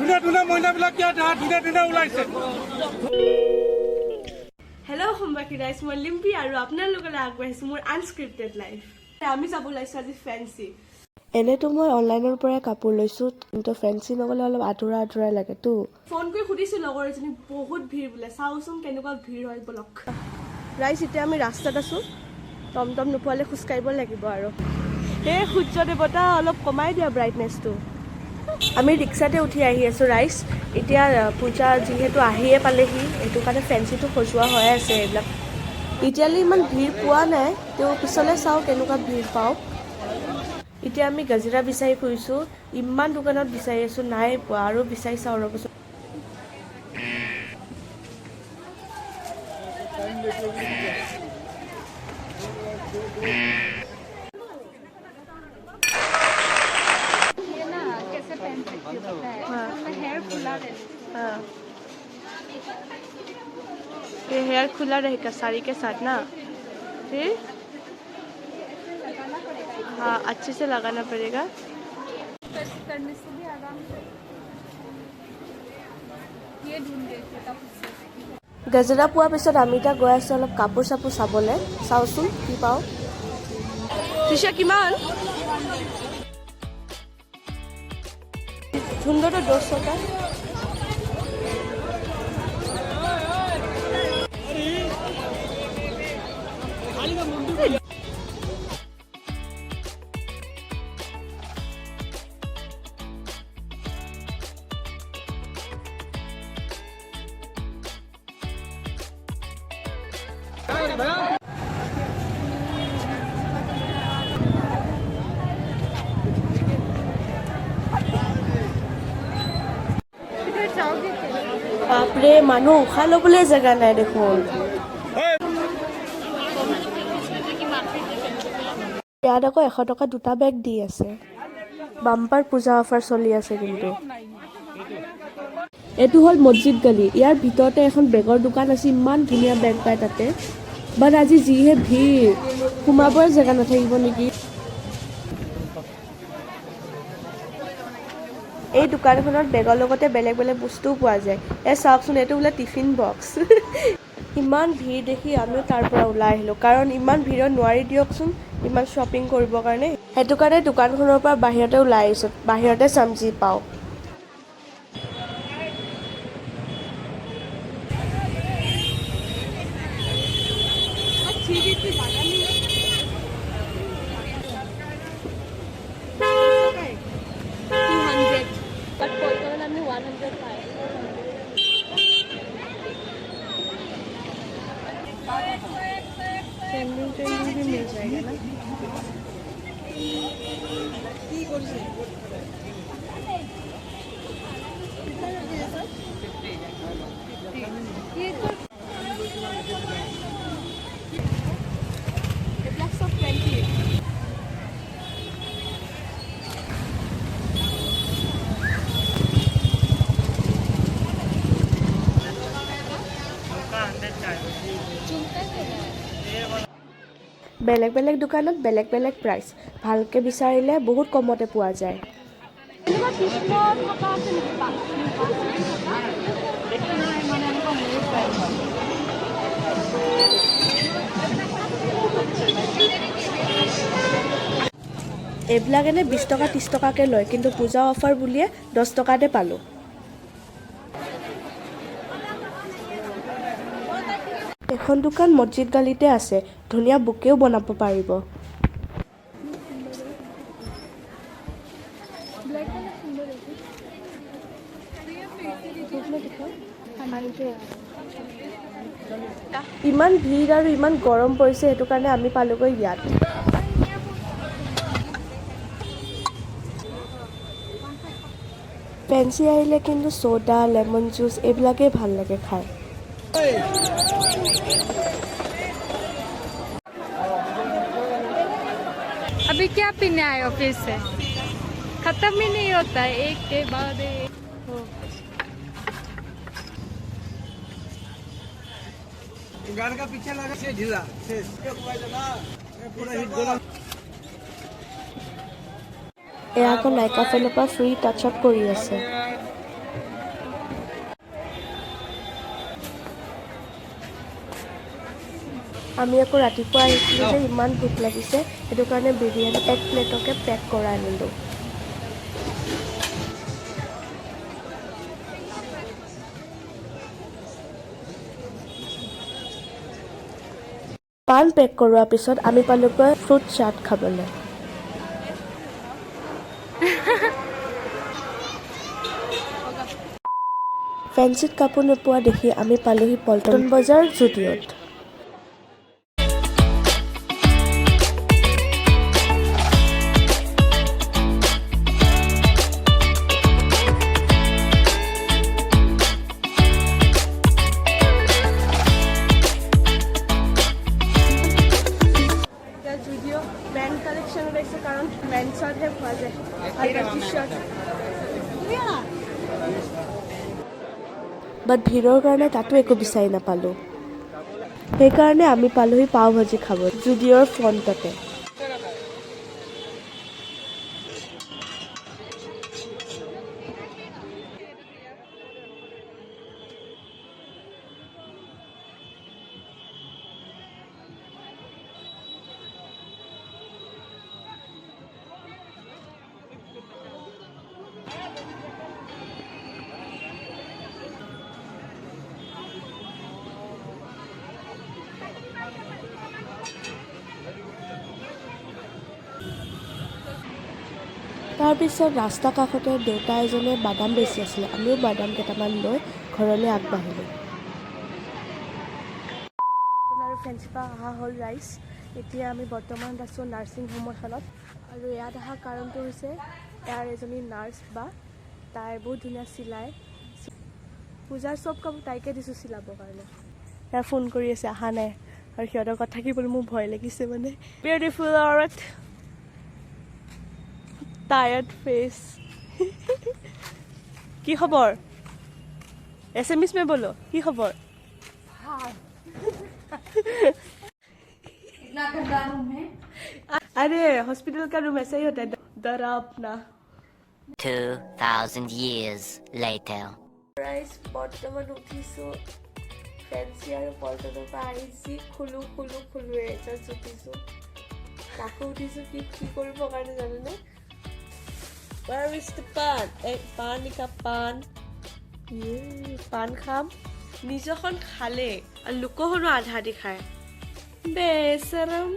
ধুনীয়া ধুনীয়া মইনাবিলাক ধুনীয়া ধুনীয়া ওলাইছে। হেল্ল' হোমবাকি ৰাইজ, মই লিম্পি আৰু আপোনালোকলৈ আগবাঢ়িছোঁ মোৰ আনস্ক্ৰিপ্টেড লাইফ। আমি যাব ওলাইছোঁ আজি ফেঞ্চি। এনেতো মই অনলাইনৰ পৰাই কাপোৰ লৈছোঁ, কিন্তু ফেঞ্চি নগ'লে অলপ আধৰুৱা আধৰুৱা লাগেতো। ফোন কৰি সুধিছোঁ লগৰ এজনী, বহুত ভিৰ বোলে, চাওঁচোন কেনেকুৱা ভিৰ হয় বলক। ৰাইজ, এতিয়া আমি ৰাস্তাত আছোঁ, টমটম নোপোৱালে খোজকাঢ়িব লাগিব আৰু। এই সূৰ্য দেৱতা অলপ কমাই দিয়া ব্ৰাইটনেছটো। আমি ৰিক্সাতে উঠি আহি আছোঁ ৰাইজ। এতিয়া পূজা যিহেতু আহিয়ে পালেহি, সেইটো কাৰণে ফেঞ্চিটো সজোৱা হৈ আছে। এইবিলাক এতিয়ালৈ ইমান ভিৰ পোৱা নাই, তেওঁ পিছলৈ চাওঁ কেনেকুৱা ভিৰ পাওঁ। এতিয়া আমি গাজৰা বিচাৰি ফুৰিছোঁ, ইমান দোকানত বিচাৰি আছোঁ, নাই পোৱা, আৰু বিচাৰি চাওঁ ৰ'বচোন। ये हेयर खुला रहेगा साड़ी के साथ ना, फिर हाँ अच्छे से लगाना पड़ेगा। करने से भी आराम से ये ढूंढ देते तब গজৰা পোৱাৰ পিছত আমি এতিয়া গৈ আছোঁ অলপ কাপোৰ চাপোৰ চাবলৈ, চাওঁচোন কি পাওঁ। তিশা কিমান? সুন্দৰটো 10 টকা। বাপৰে, মানুহ উশাহ ল'বলৈ জেগা নাই দেখোন। ইয়াত আকৌ 100 টকা দুটা বেগ দি আছে। বাম্পাৰ পূজা অফাৰ চলি আছে কিন্তু। এইটো হ'ল মছজিদ গলি। ইয়াৰ ভিতৰতে এখন বেগৰ দোকান আছে, ইমান ধুনীয়া বেগ পায় তাতে। বাট আজি যিহে ভিৰ, সোমাবই জেগা নাথাকিব নেকি। এই দোকানখনত বেগৰ লগতে বেলেগ বেলেগ বস্তুও পোৱা যায়। চাওকচোন, এইটো বোলে টিফিন বক্স। ইমান ভিৰ দেখি আমিও তাৰ পৰা ওলাই আহিলোঁ, কাৰণ ইমান ভিৰত নোৱাৰি দিয়কচোন ইমান শ্বপিং কৰিবৰ কাৰণে। সেইটো কাৰণে দোকানখনৰ পৰা বাহিৰতে ওলাই আহিছোঁ, বাহিৰতে চাম যি পাওঁ। ट्रेंडिंग भी मिल जाएगा ना। বেলেগ বেলেগ দোকানত বেলেগ বেলেগ প্ৰাইচ, ভালকৈ বিচাৰিলে বহুত কমতে পোৱা যায়। এইবিলাক এনে 20 টকা 30 টকাকৈ লয়, কিন্তু পূজা অফাৰ বুলিয়ে 10 টকাতে পালোঁ। এখন দোকান মছজিদ গালিতে আছে, ধুনীয়া বুকেও বনাব পাৰিব। ইমান ভিৰ আৰু ইমান গৰম পৰিছে, সেইটো কাৰণে আমি পালোগৈ ইয়াত। ফেঞ্চি আহিলে কিন্তু ছ'ডা, লেমন জুচ এইবিলাকেই ভাল লাগে খাই। अभी क्या पीने आए हो फिर से? खत्म ही नहीं होता है, एक के बाद एक। गाड़ी का पीछे लगा से ढीला से पूरा हिट गोला। এয়া আকৌ নাইকা ফেলৰ পৰা ফ্ৰী টাচ আপ কৰি আছে। আমি আকৌ ৰাতিপুৱা আহিছিলোঁ যে ইমান ভোক লাগিছে, সেইটো কাৰণে বিৰিয়ানী 1 প্লেটকে পেক কৰাই আনিলোঁ। পান পেক কৰোৱাৰ পিছত আমি পালোগৈ ফ্ৰুট চাট খাবলৈ। ফেঞ্চিত কাপোৰ নোপোৱা দেখি আমি পালোহি পল্টন বজাৰ জুডিঅ'ত। জুডিঅ' মেন কালেকশ্যন ওলাইছে, কাৰণ মেনছতহে পোৱা যায় আৰু টি চাৰ্ট। বাট ভিৰৰ কাৰণে তাতো একো বিচাৰি নাপালোঁ। সেইকাৰণে আমি পালোহি পাও ভাজি খাব জুডিঅ'ৰ ফ্ৰণ্টতে। তাৰপিছত ৰাস্তা কাষতে দেউতা এজনে বাদাম বেচি আছিলে, আমিও বাদাম কেইটামান লৈ ঘৰলৈ আগবাঢ়িলোঁ। আৰু ফেঞ্চিৰ পৰা অহা হ'ল ৰাইচ। এতিয়া আমি বৰ্তমান আছোঁ নাৰ্ছিং হোম এখনত, আৰু ইয়াত অহা কাৰণটো হৈছে ইয়াৰ এজনী নাৰ্ছ বা তাই বহুত ধুনীয়া চিলাই, পূজাৰ চব কাপোৰ তাইকে দিছোঁ চিলাবৰ কাৰণে। তাই ফোন কৰি আছে, অহা নাই, আৰু সিহঁতৰ ঘৰত থাকিবলৈ মোৰ ভয় লাগিছে মানে। বিউটিফুল অৰত টায়াৰ্ড ফেচ। কি খবৰ? SMS में बोलो, কি খবৰ? इतना गंदा रूम है। अरे हॉस्पिटल का रूम ऐसा ही होता है, डरावना। 2,000 years later. ৰাইজ বৰ্তমান উঠিছোঁ, ফেঞ্চি আৰু পল্টনৰ পৰা আহিছি, খোলোৱে জাষ্ট উঠিছোঁ, কাকো উঠিছোঁ কি কৰিবৰ কাৰণে জানেনে? Where is the pan? পান নিকা পান, পান খাম। নিজৰখন খালে আৰু লোকখনো আধা দি খায়, বেচেৰাম।